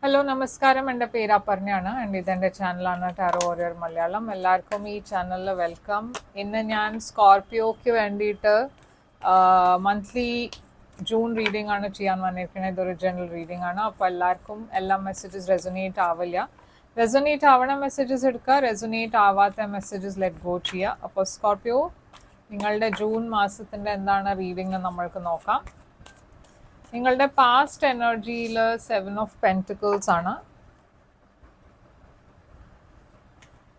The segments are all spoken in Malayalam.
ഹലോ നമസ്കാരം, എൻ്റെ പേര് അപർണയാണ് ആൻഡ് ഇതെൻ്റെ ചാനലാണ് ടാരോ വാരിയർ മലയാളം. എല്ലാവർക്കും ഈ ചാനലിൽ വെൽക്കം. ഇന്ന് ഞാൻ സ്കോർപിയോയ്ക്ക് വേണ്ടിയിട്ട് മന്ത്ലി ജൂൺ റീഡിംഗ് ആണ് ചെയ്യാൻ വന്നിരിക്കുന്നത്. ഇതൊരു ജനറൽ റീഡിംഗ് ആണ്. അപ്പോൾ എല്ലാവർക്കും എല്ലാ മെസ്സേജസ് റെസൊനേറ്റ് ആവില്ല. റെസൊനേറ്റ് ആവണ മെസ്സേജസ് എടുക്കുക, റെസൊനേറ്റ് ആവാത്ത മെസ്സേജസ് ലെറ്റ് ഗോ ചെയ്യുക. അപ്പോൾ സ്കോർപിയോ, നിങ്ങളുടെ ജൂൺ മാസത്തിൻ്റെ എന്താണ് റീഡിംഗ് നമ്മൾക്ക് നോക്കാം. നിങ്ങളുടെ പാസ്റ്റ് എനർജിയിൽ 7 ഓഫ് പെൻറ്റിക്കിൾസ് ആണ്.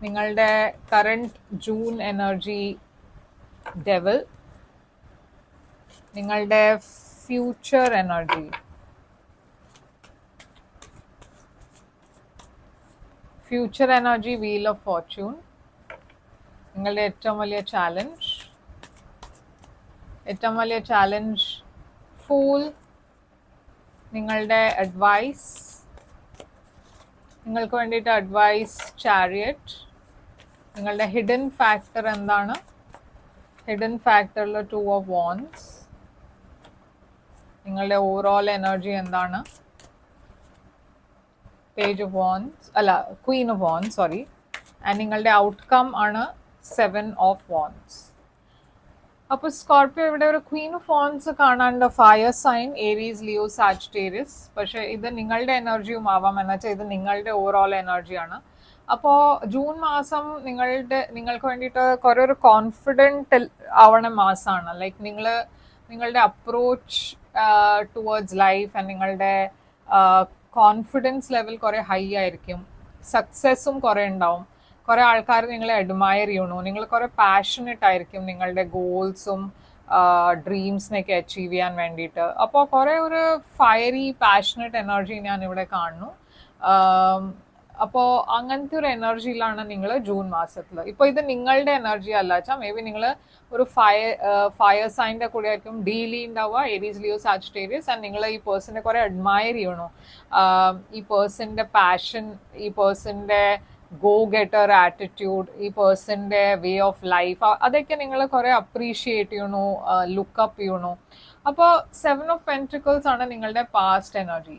നിങ്ങളുടെ കറണ്ട് ജൂൺ എനർജി ഡെവിൾ. നിങ്ങളുടെ future energy wheel of fortune. നിങ്ങളുടെ ഏറ്റവും വലിയ ചാലഞ്ച് ഫൂൾ. നിങ്ങളുടെ അഡ്വൈസ്, നിങ്ങൾക്ക് വേണ്ടിയിട്ട് അഡ്വൈസ് ചാരിയറ്റ്. നിങ്ങളുടെ ഹിഡൻ ഫാക്ടർ എന്താണ്? ഹിഡൻ ഫാക്ടറിൽ 2 ഓഫ് വാൻഡ്സ്. നിങ്ങളുടെ ഓവറോൾ എനർജി എന്താണ്? Page of wands queen of wands, sorry. And നിങ്ങളുടെ ഔട്ട്കം ആണ് 7 ഓഫ് വാൻഡ്സ്. അപ്പോൾ സ്കോർപിയോ, ഇവിടെ ഒരു ക്വീൻ ഓഫ് വാൻഡ്സ് കാണാണ്ട് fire sign, Aries, Leo, Sagittarius. പക്ഷേ ഇത് നിങ്ങളുടെ എനർജിയും ആവാം, എന്നുവെച്ചാൽ ഇത് നിങ്ങളുടെ ഓവറോൾ എനർജിയാണ്. അപ്പോൾ ജൂൺ മാസം നിങ്ങൾക്ക് വേണ്ടിയിട്ട് കുറേ ഒരു കോൺഫിഡൻറ്റ് ആവണ മാസമാണ്. ലൈക്ക് നിങ്ങളുടെ അപ്രോച്ച് ടുവേർഡ്സ് ലൈഫ് ആൻഡ് നിങ്ങളുടെ കോൺഫിഡൻസ് ലെവൽ കുറേ ഹൈ ആയിരിക്കും. സക്സസ്സും കുറേ ഉണ്ടാവും. കുറേ ആൾക്കാർ നിങ്ങളെ അഡ്മയർ ചെയ്യണു. നിങ്ങൾ കുറേ പാഷനറ്റ് ആയിരിക്കും നിങ്ങളുടെ ഗോൾസും ഡ്രീംസിനെയൊക്കെ അച്ചീവ് ചെയ്യാൻ വേണ്ടിയിട്ട്. അപ്പോൾ കുറേ ഒരു ഫയറി പാഷനറ്റ് എനർജി ഞാൻ ഇവിടെ കാണുന്നു. അപ്പോൾ അങ്ങനത്തെ ഒരു എനർജിയിലാണ് നിങ്ങൾ ജൂൺ മാസത്തിൽ. ഇപ്പോൾ ഇത് നിങ്ങളുടെ എനർജി അല്ല വെച്ചാൽ മേ ബി നിങ്ങൾ ഒരു ഫയർ സൈൻ്റെ കൂടെ ആയിരിക്കും ഡീലി ഉണ്ടാവുക, ഏരീസ്, ലിയോ, സാജിറ്റേറിയസ്. ആൻഡ് നിങ്ങൾ ഈ പേഴ്സണെ കുറേ അഡ്മയർ ചെയ്യണു. ഈ പേഴ്സൻ്റെ പാഷൻ, ഈ പേഴ്സൻ്റെ ഗോ ഗെറ്റർ ആറ്റിറ്റ്യൂഡ്, ഈ പേഴ്സൻ്റെ വേ ഓഫ് ലൈഫ്, അതൊക്കെ നിങ്ങൾ കുറേ അപ്രീഷിയേറ്റ് ചെയ്യണു, ലുക്കപ്പ് ചെയ്യണു. അപ്പോൾ 7 ഓഫ് പെൻറ്റിക്കിൾസ് ആണ് നിങ്ങളുടെ പാസ്റ്റ് എനർജി.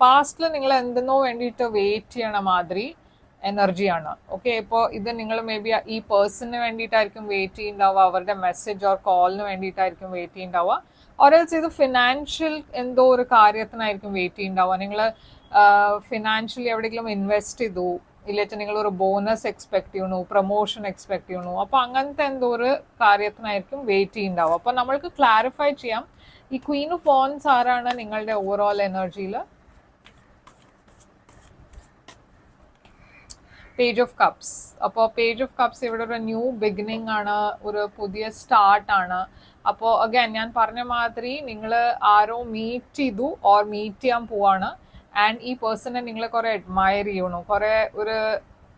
പാസ്റ്റിൽ നിങ്ങൾ എന്തിനോ വേണ്ടിയിട്ട് വെയിറ്റ് ചെയ്യണ മാതിരി എനർജിയാണ്. ഓക്കെ, ഇപ്പോൾ ഇത് നിങ്ങൾ മേ ബി ഈ പേഴ്സണിന് വേണ്ടിയിട്ടായിരിക്കും വെയിറ്റ് ചെയ്യുന്നുണ്ടാവുക, അവരുടെ മെസ്സേജ് ഓർ കോളിന് വേണ്ടിയിട്ടായിരിക്കും വെയിറ്റ് ചെയ്യുന്നുണ്ടാവുക. ഓരൽസ് ഇത് ഫിനാൻഷ്യൽ എന്തോ ഒരു കാര്യത്തിനായിരിക്കും വെയിറ്റ് ചെയ്യുന്നുണ്ടാവുക. നിങ്ങൾ ഫിനാൻഷ്യലി എവിടെയെങ്കിലും ഇൻവെസ്റ്റ് ചെയ്തു, ഇല്ലെങ്കിൽ നിങ്ങളൊരു ബോണസ് എക്സ്പെക്ട് ചെയ്യണു, പ്രൊമോഷൻ എക്സ്പെക്ട് ചെയ്യണു. അപ്പോൾ അങ്ങനത്തെ എന്തോ ഒരു കാര്യത്തിനായിരിക്കും വെയിറ്റ് ചെയ്യുന്നുണ്ടാവും. അപ്പോൾ നമ്മൾക്ക് ക്ലാരിഫൈ ചെയ്യാം, ഈ ക്വീൻ ഓഫ് വാൻഡ്സ് ആരാണ് നിങ്ങളുടെ ഓവറോൾ എനർജിയിൽ? Page of cups. അപ്പോൾ പേജ് ഓഫ് കപ്സ് ഇവിടെ ഒരു ന്യൂ ബിഗിനിങ് ആണ്, ഒരു പുതിയ സ്റ്റാർട്ടാണ്. അപ്പോൾ അഗൈൻ ഞാൻ പറഞ്ഞ മാതിരി നിങ്ങൾ ആരോ മീറ്റ് ചെയ്തു ഓർ മീറ്റ് ചെയ്യാൻ പോവാണ്. ആൻഡ് ഈ പേഴ്സണെ നിങ്ങൾ കുറേ അഡ്മയർ ചെയ്യണു. കുറേ ഒരു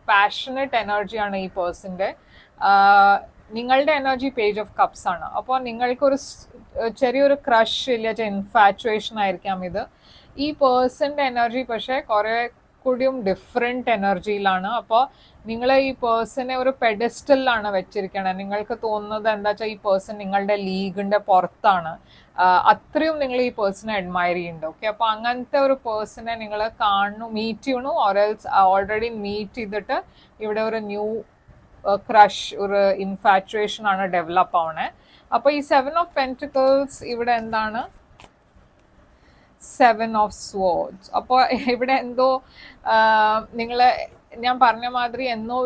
പാഷനറ്റ് എനർജിയാണ് ഈ പേഴ്സൻ്റെ. നിങ്ങളുടെ എനർജി പേജ് ഓഫ് കപ്സ് ആണ്. അപ്പോൾ നിങ്ങൾക്കൊരു ചെറിയൊരു ക്രഷ് ഇല്ല, ഇൻഫാച്വേഷൻ ആയിരിക്കാം ഇത്. ഈ പേഴ്സൻ്റെ എനർജി പക്ഷേ കുറേ കൂടിയും ഡിഫറെൻറ്റ് എനർജിയിലാണ്. അപ്പോൾ നിങ്ങൾ ഈ പേഴ്സണെ ഒരു പെഡസ്റ്റലിലാണ് വെച്ചിരിക്കണത്. നിങ്ങൾക്ക് തോന്നുന്നത് എന്താ വെച്ചാൽ ഈ പേഴ്സൺ നിങ്ങളുടെ ലീഗിൻ്റെ പുറത്താണ്. അത്രയും നിങ്ങൾ ഈ പേഴ്സണെ അഡ്മയർ ചെയ്യുന്നുണ്ട്. ഓക്കെ, അപ്പോൾ അങ്ങനത്തെ ഒരു പേഴ്സണെ നിങ്ങൾ കാണുന്നു, മീറ്റ് ചെയ്യണു, ഓർഎൽസ് ഓൾറെഡി മീറ്റ് ചെയ്തിട്ട് ഇവിടെ ഒരു ന്യൂ ക്രഷ്, ഒരു ഇൻഫാച്വേഷൻ ആണ് ഡെവലപ്പ് ആവണേ. അപ്പോൾ ഈ 7 ഓഫ് പെൻറ്റിക്കിൾസ് ഇവിടെ എന്താണ്? 7 ഓഫ് സ്വേർഡ്സ്. അപ്പോൾ ഇവിടെ എന്തോ ഞാൻ പറഞ്ഞ മാതിരി എന്നോ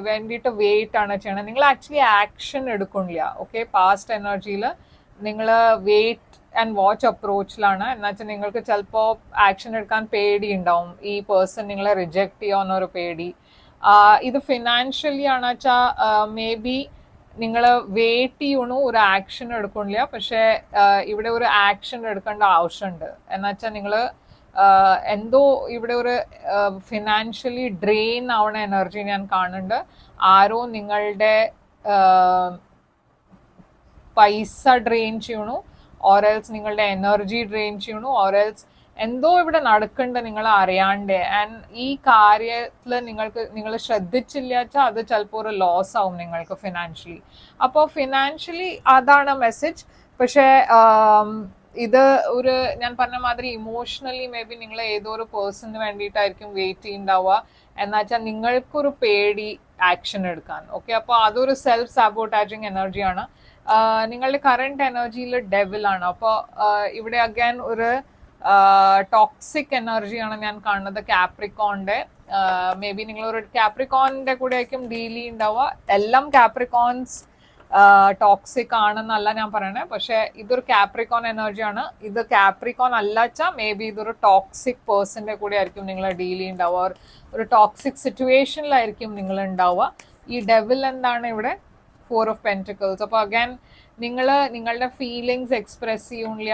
വേണ്ടിയിട്ട് വെയിറ്റ് ആണ് ചെയ്യണത്. നിങ്ങൾ ആക്ച്വലി ആക്ഷൻ എടുക്കണില്ല. ഓക്കെ, പാസ്റ്റ് എനർജിയിൽ നിങ്ങൾ വെയിറ്റ് ആൻഡ് വാച്ച് അപ്രോച്ചിലാണ്. എന്നുവെച്ചാൽ നിങ്ങൾക്ക് ചിലപ്പോൾ ആക്ഷൻ എടുക്കാൻ പേടി ഉണ്ടാവും. ഈ പേഴ്സൺ നിങ്ങളെ റിജക്റ്റ് ചെയ്യുമെന്നൊരു പേടി. ഇത് ഫിനാൻഷ്യലി ആണ് വെച്ചാൽ മേ ബി നിങ്ങൾ വെയിറ്റ് ചെയ്യണു, ഒരു ആക്ഷൻ എടുക്കണില്ല. പക്ഷേ ഇവിടെ ഒരു ആക്ഷൻ എടുക്കേണ്ട ആവശ്യമുണ്ട്. എന്നുവെച്ചാൽ നിങ്ങൾ എന്തോ ഇവിടെ ഒരു ഫിനാൻഷ്യലി ഡ്രെയിൻ ആവണ എനർജി ഞാൻ കാണുന്നുണ്ട്. ആരോ നിങ്ങളുടെ പൈസ ഡ്രെയിൻ ചെയ്യണു, ഓർഎൽസ് നിങ്ങളുടെ എനർജി ഡ്രെയിൻ ചെയ്യണു, ഓർഎൽസ് എന്തോ ഇവിടെ നടക്കുന്നുണ്ട് നിങ്ങൾ അറിയാണ്ട്. ആൻഡ് ഈ കാര്യത്തിൽ നിങ്ങൾ ശ്രദ്ധിച്ചില്ല വെച്ചാൽ അത് ചിലപ്പോൾ ഒരു ലോസ് ആവും നിങ്ങൾക്ക് ഫിനാൻഷ്യലി. അപ്പോൾ ഫിനാൻഷ്യലി അതാണ് മെസ്സേജ്. പക്ഷേ ഇത് ഒരു ഞാൻ പറഞ്ഞ മാതിരി ഇമോഷണലി മേ ബി നിങ്ങൾ ഏതോ ഒരു പേഴ്സണിന് വേണ്ടിയിട്ടായിരിക്കും വെയിറ്റ് ചെയ്യുന്നുണ്ടാവുക. എന്നുവെച്ചാൽ നിങ്ങൾക്കൊരു പേടി ആക്ഷൻ എടുക്കാൻ. ഓക്കെ, അപ്പോൾ അതൊരു സെൽഫ് സാബോട്ടാജിങ് എനർജിയാണ്. നിങ്ങളുടെ കറണ്ട് എനർജിയിൽ ഡെവിലാണ്. അപ്പോൾ ഇവിടെ അഗൈൻ ഒരു ടോക്സിക് എനർജിയാണ് ഞാൻ കാണുന്നത് കാപ്രിക്കോണിന്റെ. മേ ബി നിങ്ങൾ ഒരു കാപ്രിക്കോണിന്റെ കൂടെ ആയിരിക്കും ഡീൽ ചെയ്യുന്നുണ്ടാവുക. എല്ലാം കാപ്രിക്കോൺസ് ടോക്സിക് ആണെന്നല്ല ഞാൻ പറയണേ, പക്ഷെ ഇതൊരു കാപ്രിക്കോൺ എനർജിയാണ്. ഇത് കാപ്രിക്കോൺ അല്ലാച്ചാൽ മേ ബി ഇതൊരു ടോക്സിക് പേഴ്സന്റെ കൂടെ ആയിരിക്കും നിങ്ങൾ ഡീൽ ചെയ്യുന്നുണ്ടാവുക. ഒരു ടോക്സിക് സിറ്റുവേഷനിലായിരിക്കും നിങ്ങൾ ഉണ്ടാവുക. ഈ ഡെവിൽ എന്താണ് ഇവിടെ? 4 of Pentacles. അപ്പോൾ അഗൈൻ നിങ്ങളുടെ ഫീലിങ്സ് എക്സ്പ്രസ് ചെയ്യൂല.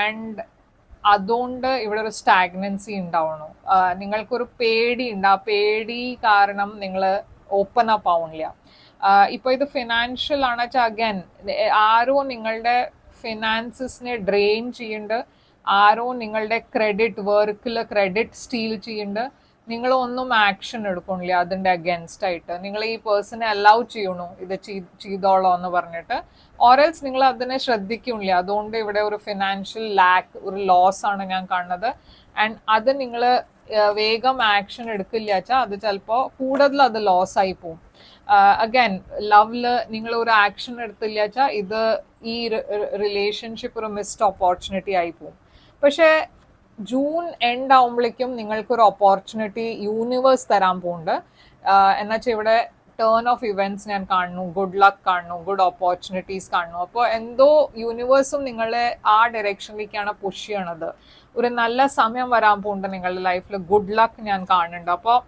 ആൻഡ് അതുകൊണ്ട് ഇവിടെ ഒരു സ്റ്റാഗ്നൻസി ഉണ്ടാവണു. നിങ്ങൾക്കൊരു പേടി ഉണ്ട്. ആ പേടി കാരണം നിങ്ങൾ ഓപ്പൺ അപ്പ് ആവണില്ല. ഇപ്പൊ ഇത് ഫിനാൻഷ്യൽ ആണ് വെച്ചാൽ അഗൈൻ ആരോ നിങ്ങളുടെ ഫിനാൻസസിനെ ഡ്രെയിൻ ചെയ്യുന്നുണ്ട്. ആരോ നിങ്ങളുടെ ക്രെഡിറ്റ് വർക്കിൽ ക്രെഡിറ്റ് സ്റ്റീൽ ചെയ്യുന്നുണ്ട്. നിങ്ങളൊന്നും ആക്ഷൻ എടുക്കണില്ല അതിൻ്റെ അഗൻസ്റ്റ് ആയിട്ട്. നിങ്ങൾ ഈ പേഴ്സണെ അലൗ ചെയ്യണു ഇത് ചെയ്തോളോ എന്ന് പറഞ്ഞിട്ട്, ഓറൽസ് നിങ്ങൾ അതിനെ ശ്രദ്ധിക്കുന്നില്ല. അതുകൊണ്ട് ഇവിടെ ഒരു ഫിനാൻഷ്യൽ ലാക്ക്, ഒരു ലോസ് ആണ് ഞാൻ കാണുന്നത്. ആൻഡ് അത് നിങ്ങൾ വേഗം ആക്ഷൻ എടുക്കില്ല വെച്ചാൽ അത് ചിലപ്പോൾ കൂടുതൽ അത് ലോസ് ആയി പോവും. അഗൈൻ ലവില് നിങ്ങൾ ഒരു ആക്ഷൻ എടുത്തില്ല വെച്ചാൽ ഇത് ഈ റിലേഷൻഷിപ്പ് ഒരു മിസ്ഡ് ഓപ്പർച്യൂണിറ്റി ആയി പോവും. പക്ഷെ ജൂൺ എൻഡ് ആവുമ്പോഴേക്കും നിങ്ങൾക്കൊരു ഓപ്പർച്യൂണിറ്റി യൂണിവേഴ്സ് തരാൻ പോകുന്നുണ്ട്. എന്നുവെച്ചാൽ ഇവിടെ ടേൺ ഓഫ് ഇവന്റ്സ് ഞാൻ കാണുന്നു, ഗുഡ് ലക്ക് കാണുന്നു, ഗുഡ് ഓപ്പർച്യൂണിറ്റീസ് കാണുന്നു. അപ്പോൾ എന്തോ യൂണിവേഴ്സും നിങ്ങളെ ആ ഡയറക്ഷനിലേക്കാണ് പുഷ് ചെയ്യണത്. ഒരു നല്ല സമയം വരാൻ പോകുന്നുണ്ട് നിങ്ങളുടെ ലൈഫിൽ. ഗുഡ് ലക്ക് ഞാൻ കാണുന്നുണ്ട്. അപ്പോൾ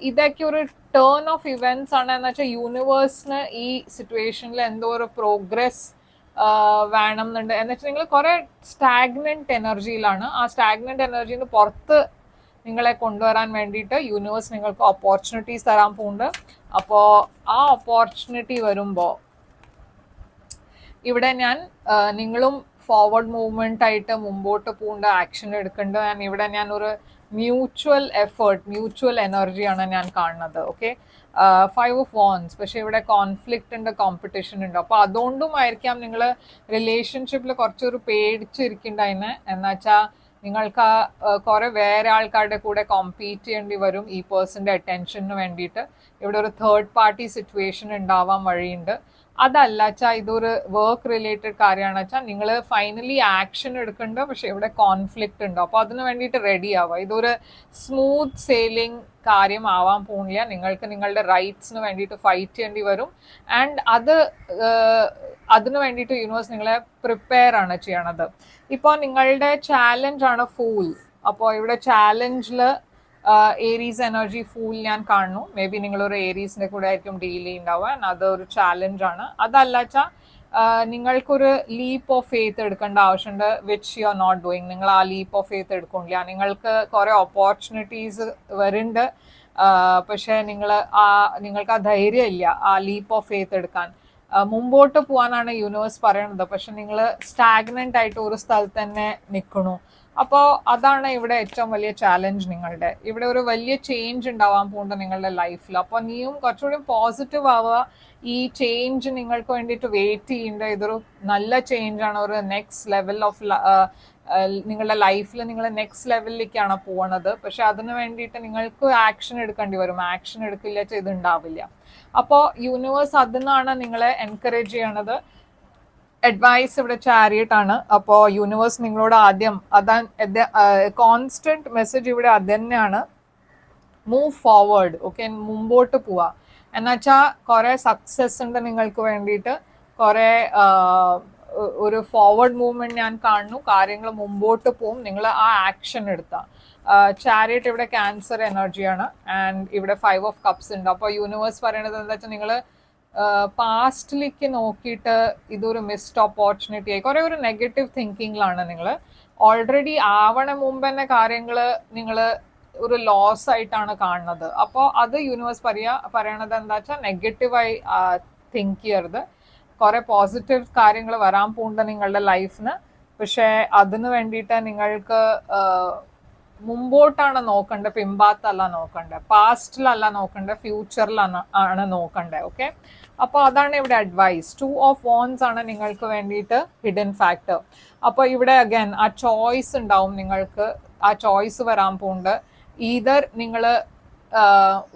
ഇതൊക്കെ ഒരു ടേൺ ഓഫ് ഇവന്റ്സ് ആണ്. എന്ന് വെച്ചാൽ യൂണിവേഴ്സിന് ഈ സിറ്റുവേഷനിൽ എന്തോ ഒരു പ്രോഗ്രസ് വേണം എന്നുണ്ട്. എന്ന് വെച്ചാൽ നിങ്ങൾ കുറെ സ്റ്റാഗ്നന്റ് എനർജിയിലാണ്. ആ സ്റ്റാഗ്നന്റ് എനർജിന്ന് പുറത്ത് നിങ്ങളെ കൊണ്ടുവരാൻ വേണ്ടിയിട്ട് യൂണിവേഴ്സ് നിങ്ങൾക്ക് ഓപ്പർച്യൂണിറ്റീസ് തരാൻ പോകുന്നുണ്ട്. അപ്പോൾ ആ ഓപ്പർച്യൂണിറ്റി വരുമ്പോൾ ഇവിടെ നിങ്ങളും ഫോർവേഡ് മൂവ്മെന്റ് ആയിട്ട് മുമ്പോട്ട് പോകേണ്ട, ആക്ഷൻ എടുക്കേണ്ടത്. ഇവിടെ ഞാൻ ഒരു മ്യൂച്വൽ എഫേർട്ട്, മ്യൂച്വൽ എനർജിയാണ് ഞാൻ കാണുന്നത്. Okay, 5 of Wands. പക്ഷെ ഇവിടെ കോൺഫ്ലിക്റ്റ് ഉണ്ട്, കോമ്പറ്റീഷൻ ഉണ്ട്. അപ്പോൾ അതുകൊണ്ടും ആയിരിക്കാം നിങ്ങൾ റിലേഷൻഷിപ്പിൽ കുറച്ചൊരു പേടിച്ചിരിക്കണ്ടായിന്. എന്നുവെച്ചാൽ നിങ്ങൾക്ക് കുറെ വേറെ ആൾക്കാരുടെ കൂടെ കോമ്പീറ്റ് ചെയ്യേണ്ടി വരും ഈ പേഴ്സന്റെ അറ്റൻഷന് വേണ്ടിയിട്ട്. ഇവിടെ ഒരു തേർഡ് പാർട്ടി സിറ്റുവേഷൻ ഉണ്ടാവാൻ വഴിയുണ്ട്. അതല്ല വെച്ചാൽ ഇതൊരു വർക്ക് റിലേറ്റഡ് കാര്യമാണ് വെച്ചാൽ നിങ്ങൾ ഫൈനലി ആക്ഷൻ എടുക്കുന്നുണ്ട്. പക്ഷെ ഇവിടെ കോൺഫ്ലിക്റ്റ് ഉണ്ട്. അപ്പോൾ അതിന് വേണ്ടിയിട്ട് റെഡി ആവുക. ഇതൊരു സ്മൂത്ത് സെയിലിംഗ് കാര്യം ആവാൻ പോകുന്നില്ല. നിങ്ങൾക്ക് നിങ്ങളുടെ റൈറ്റ്സിന് വേണ്ടിയിട്ട് ഫൈറ്റ് ചെയ്യേണ്ടി വരും. ആൻഡ് അതിന് വേണ്ടിയിട്ട് യൂണിവേഴ്സ് നിങ്ങളെ പ്രിപ്പയർ ആണ് ചെയ്യണത്. ഇപ്പോൾ നിങ്ങളുടെ ചാലഞ്ച് ആണ് ഫൂൾ. അപ്പോൾ ഇവിടെ ചാലഞ്ചിൽ ഏരീസ് എനർജി ഫൂൾ ഞാൻ കാണുന്നു. മേ ബി നിങ്ങളൊരു ഏരീസിന്റെ കൂടെ ആയിരിക്കും ഡീൽ ചെയ്യുന്നുണ്ടാവുക. അതൊരു ചാലഞ്ച് ആണ്. അതല്ല വെച്ചാൽ നിങ്ങൾക്കൊരു ലീപ്പ് ഓഫ് ഫെയ്ത്ത് എടുക്കേണ്ട ആവശ്യമുണ്ട്, which you are not doing. നിങ്ങൾ ആ ലീപ്പ് ഓഫ് ഫെയ്ത്ത് എടുക്കുന്നില്ല. നിങ്ങൾക്ക് കുറെ ഓപ്പർച്യൂണിറ്റീസ് വരുന്നുണ്ട്. പക്ഷെ നിങ്ങൾക്ക് ആ ധൈര്യം ഇല്ല ആ ലീപ്പ് ഓഫ് ഫെയ്ത്ത് എടുക്കാൻ. മുമ്പോട്ട് പോകാനാണ് യൂണിവേഴ്സ് പറയണത്. പക്ഷെ നിങ്ങൾ സ്റ്റാഗ്നന്റ് ആയിട്ട് ഒരു സ്ഥലത്ത് തന്നെ നിൽക്കണു. അപ്പോൾ അതാണ് ഇവിടെ ഏറ്റവും വലിയ ചാലഞ്ച് നിങ്ങളുടെ. ഇവിടെ ഒരു വലിയ ചേഞ്ച് ഉണ്ടാവാൻ പോകുന്നുണ്ട് നിങ്ങളുടെ ലൈഫിൽ. അപ്പോൾ നീയും കുറച്ചുകൂടി പോസിറ്റീവ് ആവുക. ഈ ചേഞ്ച് നിങ്ങൾക്ക് വേണ്ടിയിട്ട് വെയിറ്റ് ചെയ്യേണ്ട. ഇതൊരു നല്ല ചേഞ്ച് ആണ്. ഒരു നെക്സ്റ്റ് ലെവൽ ഓഫ് നിങ്ങളുടെ ലൈഫിൽ നിങ്ങൾ നെക്സ്റ്റ് ലെവലിലേക്കാണ് പോകണത്. പക്ഷെ അതിന് വേണ്ടിയിട്ട് നിങ്ങൾക്ക് ആക്ഷൻ എടുക്കേണ്ടി വരും. ആക്ഷൻ എടുക്കില്ല ചെയ്തുണ്ടാവില്ല. അപ്പോൾ യൂണിവേഴ്സ് അതിനാണ് നിങ്ങളെ എൻകറേജ് ചെയ്യണത്. അഡ്വൈസ് ഇവിടെ ചാരിയറ്റ് ആണ്. അപ്പോൾ യൂണിവേഴ്സ് നിങ്ങളോട് ആദ്യം കോൺസ്റ്റന്റ് മെസ്സേജ് ഇവിടെ അത് തന്നെയാണ്, മൂവ് ഫോർവേഡ്. ഓക്കെ, മുമ്പോട്ട് പോവാ. എന്നുവെച്ചാൽ കുറെ സക്സസ് ഉണ്ട് നിങ്ങൾക്ക് വേണ്ടിയിട്ട്. കുറെ ഒരു ഫോർവേഡ് മൂവ്മെന്റ് ഞാൻ കാണുന്നു. കാര്യങ്ങൾ മുമ്പോട്ട് പോവും നിങ്ങൾ ആ ആക്ഷൻ എടുത്താൽ. ചാരിയറ്റ് ഇവിടെ ക്യാൻസർ എനർജിയാണ്. ആൻഡ് ഇവിടെ 5 of Cups ഉണ്ട്. അപ്പോൾ യൂണിവേഴ്സ് പറയണത് എന്താ വെച്ചാൽ നിങ്ങൾ പാസ്റ്റിലേക്ക് നോക്കിയിട്ട് ഇതൊരു മിസ്ഡ് ഓപ്പർച്യൂണിറ്റി ആയി കുറെ ഒരു നെഗറ്റീവ് തിങ്കിങ്ങിലാണ് നിങ്ങൾ. ഓൾറെഡി ആവണ മുമ്പ് തന്നെ കാര്യങ്ങൾ നിങ്ങൾ ഒരു ലോസ് ആയിട്ടാണ് കാണുന്നത്. അപ്പോൾ അത് യൂണിവേഴ്സ് പറയണത് എന്താ വെച്ചാൽ നെഗറ്റീവായി തിങ്ക് ചെയ്യരുത്. കുറെ പോസിറ്റീവ് കാര്യങ്ങൾ വരാൻ പോകുന്നുണ്ട് നിങ്ങളുടെ ലൈഫിന്. പക്ഷെ അതിന് വേണ്ടിയിട്ട് നിങ്ങൾക്ക് മുമ്പോട്ടാണ് നോക്കേണ്ടത്, പിമ്പാത്തല്ല നോക്കണ്ടേ, പാസ്റ്റിലല്ല നോക്കണ്ടേ, ഫ്യൂച്ചറിലാണ് നോക്കണ്ടേ. ഓക്കെ, അപ്പോൾ അതാണ് ഇവിടെ അഡ്വൈസ്. 2 ഓഫ് വോൺസ് ആണ് നിങ്ങൾക്ക് വേണ്ടിയിട്ട് ഹിഡൻ ഫാക്ടർ. അപ്പോൾ ഇവിടെ അഗൈൻ ആ ചോയ്സ് ഉണ്ടാവും നിങ്ങൾക്ക്, ആ ചോയ്സ് വരാൻ പോകുന്നുണ്ട്. ഈതർ നിങ്ങൾ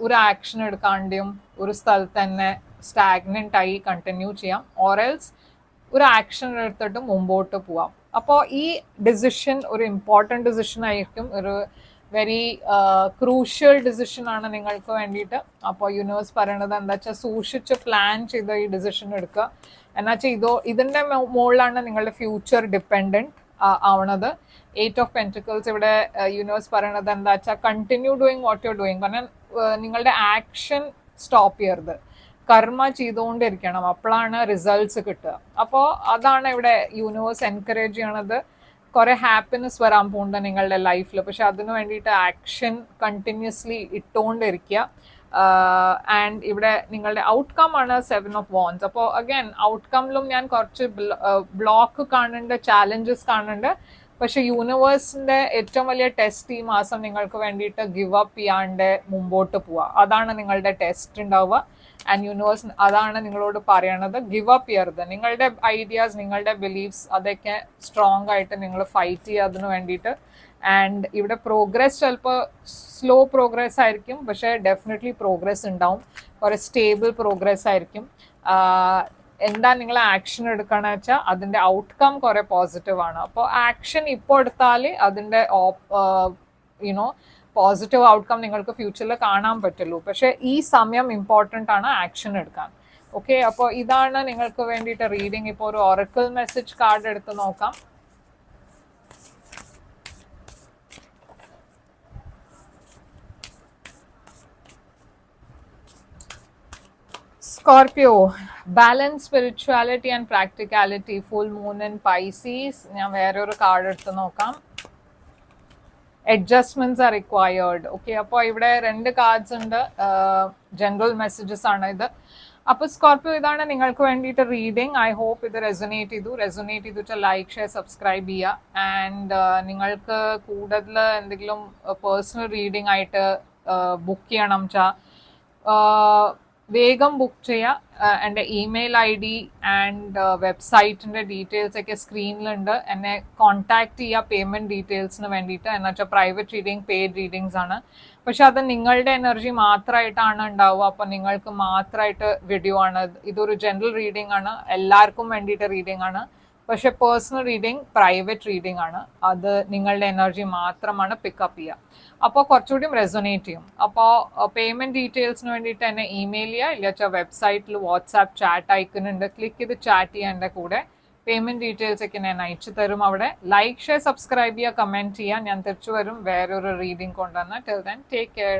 ഒരു ആക്ഷൻ എടുക്കാണ്ടെയും ഒരു സ്ഥലത്ത് തന്നെ സ്റ്റാഗ്നൻ്റ് ആയി കണ്ടിന്യൂ ചെയ്യാം, ഓർ എൽസ് ഒരു ആക്ഷൻ എടുത്തിട്ട് മുമ്പോട്ട് പോവാം. അപ്പോൾ ഈ ഡിസിഷൻ ഒരു ഇമ്പോർട്ടൻറ്റ് ഡിസിഷൻ ആയിരിക്കും, ഒരു വെരി ക്രൂഷ്യൽ ഡിസിഷൻ ആണ് നിങ്ങൾക്ക് വേണ്ടിയിട്ട്. അപ്പോൾ യൂണിവേഴ്സ് പറയണത് എന്താ വെച്ചാൽ സൂക്ഷിച്ച് പ്ലാൻ ചെയ്ത് ഈ ഡിസിഷൻ എടുക്കുക. എന്നുവെച്ചാൽ ഇതിൻ്റെ മുകളിലാണ് നിങ്ങളുടെ ഫ്യൂച്ചർ ഡിപ്പെൻഡൻറ്റ് ആവണത്. 8 ഓഫ് പെൻറ്റിക്കിൾസ് ഇവിടെ യൂണിവേഴ്സ് പറയണത് എന്താ വെച്ചാൽ continue doing what you doing. കാരണം നിങ്ങളുടെ ആക്ഷൻ സ്റ്റോപ്പ് ചെയ്യരുത്, കർമ്മ ചെയ്തുകൊണ്ടിരിക്കണം, അപ്പോഴാണ് റിസൾട്ട്സ് കിട്ടുക. അപ്പോൾ അതാണ് ഇവിടെ യൂണിവേഴ്സ് എൻകറേജ് ചെയ്യണത്. കുറെ ഹാപ്പിനെസ് വരാൻ പോകുന്നുണ്ട് നിങ്ങളുടെ ലൈഫിൽ, പക്ഷെ അതിനു വേണ്ടിയിട്ട് ആക്ഷൻ കണ്ടിന്യൂസ്ലി ഇട്ടുകൊണ്ടിരിക്കുക. ആൻഡ് ഇവിടെ നിങ്ങളുടെ ഔട്ട്കം ആണ് 7 ഓഫ് വോൺസ്. അപ്പോൾ അഗൈൻ ഔട്ട്കമ്മിലും ഞാൻ കുറച്ച് ബ്ലോക്ക് കാണുന്നുണ്ട്, ചാലഞ്ചസ് കാണുന്നുണ്ട്. പക്ഷെ യൂണിവേഴ്സിന്റെ ഏറ്റവും വലിയ ടെസ്റ്റ് ഈ മാസം നിങ്ങൾക്ക് വേണ്ടിയിട്ട് ഗിവ് അപ്പ് ചെയ്യാണ്ട് മുമ്പോട്ട് പോവുക, അതാണ് നിങ്ങളുടെ ടെസ്റ്റ് ഉണ്ടാവുക. ആൻഡ് യൂണിവേഴ്സ് അതാണ് നിങ്ങളോട് പറയണത്, ഗിവ് അപ്പ് ചെയ്യരുത്. നിങ്ങളുടെ ഐഡിയാസ്, നിങ്ങളുടെ ബിലീഫ്സ് അതൊക്കെ സ്ട്രോങ് ആയിട്ട് നിങ്ങൾ ഫൈറ്റ് ചെയ്യുക അതിന് വേണ്ടിയിട്ട്. ആൻഡ് ഇവിടെ പ്രോഗ്രസ് ചിലപ്പോൾ സ്ലോ പ്രോഗ്രസ് ആയിരിക്കും, പക്ഷേ ഡെഫിനറ്റ്ലി പ്രോഗ്രസ് ഉണ്ടാവും, കുറേ സ്റ്റേബിൾ പ്രോഗ്രസ് ആയിരിക്കും. എന്താ നിങ്ങൾ ആക്ഷൻ എടുക്കണമെന്ന് വെച്ചാൽ അതിൻ്റെ ഔട്ട്കം കുറേ പോസിറ്റീവ് ആണ്. അപ്പോൾ ആക്ഷൻ ഇപ്പോൾ എടുത്താൽ അതിൻ്റെ യുനോ പോസിറ്റീവ് ഔട്ട്കം നിങ്ങൾക്ക് ഫ്യൂച്ചറിൽ കാണാൻ പറ്റുള്ളൂ. പക്ഷേ ഈ സമയം ഇമ്പോർട്ടൻ്റ് ആണ് ആക്ഷൻ എടുക്കാൻ. ഓക്കെ, അപ്പോൾ ഇതാണ് നിങ്ങൾക്ക് വേണ്ടിയിട്ട് റീഡിങ്. ഇപ്പോൾ ഒരു ഒറക്കിൾ മെസ്സേജ് കാർഡ് എടുത്ത് നോക്കാം. Scorpio, balance, spirituality and practicality, full moon and Pisces. ഞാൻ വേറൊരു കാർഡ് എടുത്ത് നോക്കാം. Adjustments are required. ഓക്കെ, അപ്പോൾ ഇവിടെ 2 കാർഡ്സ് ഉണ്ട്, ജനറൽ മെസ്സേജസ് ആണ് ഇത്. അപ്പോൾ സ്കോർപിയോ, ഇതാണ് നിങ്ങൾക്ക് വേണ്ടിയിട്ട് റീഡിങ്. ഐ ഹോപ്പ് ഇത് റെസൊനേറ്റ് ചെയ്തു വെച്ചാൽ ലൈക്ക്, ഷെയർ, സബ്സ്ക്രൈബ് ചെയ്യുക. ആൻഡ് നിങ്ങൾക്ക് കൂടുതൽ എന്തെങ്കിലും പേഴ്സണൽ റീഡിങ് ആയിട്ട് ബുക്ക് ചെയ്യണം വെച്ചാൽ വേഗം ബുക്ക് ചെയ്യുക. എൻ്റെ ഇമെയിൽ ID ആൻഡ് വെബ്സൈറ്റിൻ്റെ ഡീറ്റെയിൽസ് ഒക്കെ സ്ക്രീനിലുണ്ട്. എന്നെ കോൺടാക്ട് ചെയ്യുക പേയ്മെൻറ്റ് ഡീറ്റെയിൽസിന് വേണ്ടിയിട്ട്. എന്നുവെച്ചാൽ പ്രൈവറ്റ് റീഡിങ്, പെയ്ഡ് റീഡിങ്സ് ആണ്. പക്ഷെ അത് നിങ്ങളുടെ എനർജി മാത്രമായിട്ടാണ് ഉണ്ടാവുക. അപ്പോൾ നിങ്ങൾക്ക് മാത്രമായിട്ട് വീഡിയോ ആണ്. ഇതൊരു ജനറൽ റീഡിംഗ് ആണ്, എല്ലാവർക്കും വേണ്ടിയിട്ട് റീഡിംഗ് ആണ്. പക്ഷെ പേഴ്സണൽ റീഡിങ് പ്രൈവറ്റ് റീഡിംഗ് ആണ്, അത് നിങ്ങളുടെ എനർജി മാത്രമാണ് പിക്കപ്പ് ചെയ്യുക. അപ്പോൾ കുറച്ചുകൂടി റെസൊനേറ്റ് ചെയ്യും. അപ്പോൾ പേയ്മെൻറ്റ് ഡീറ്റെയിൽസിന് വേണ്ടിയിട്ട് എന്നെ ഇമെയിൽ ചെയ്യുക, ഇല്ലാച്ചാൽ വെബ്സൈറ്റിൽ വാട്സാപ്പ് ചാറ്റ് ഐക്കണുണ്ട്, ക്ലിക്ക് ചെയ്ത് ചാറ്റ് ചെയ്യുക. എൻ്റെ കൂടെ പേയ്മെൻറ്റ് ഡീറ്റെയിൽസ് ഒക്കെ ഞാൻ അയച്ചു തരും. അവിടെ ലൈക്ക്, ഷെയർ, സബ്സ്ക്രൈബ് ചെയ്യുക, കമൻറ്റ് ചെയ്യുക. ഞാൻ തിരിച്ചു വരും വേറൊരു റീഡിംഗ് കൊണ്ടുവന്ന്. Till then take care.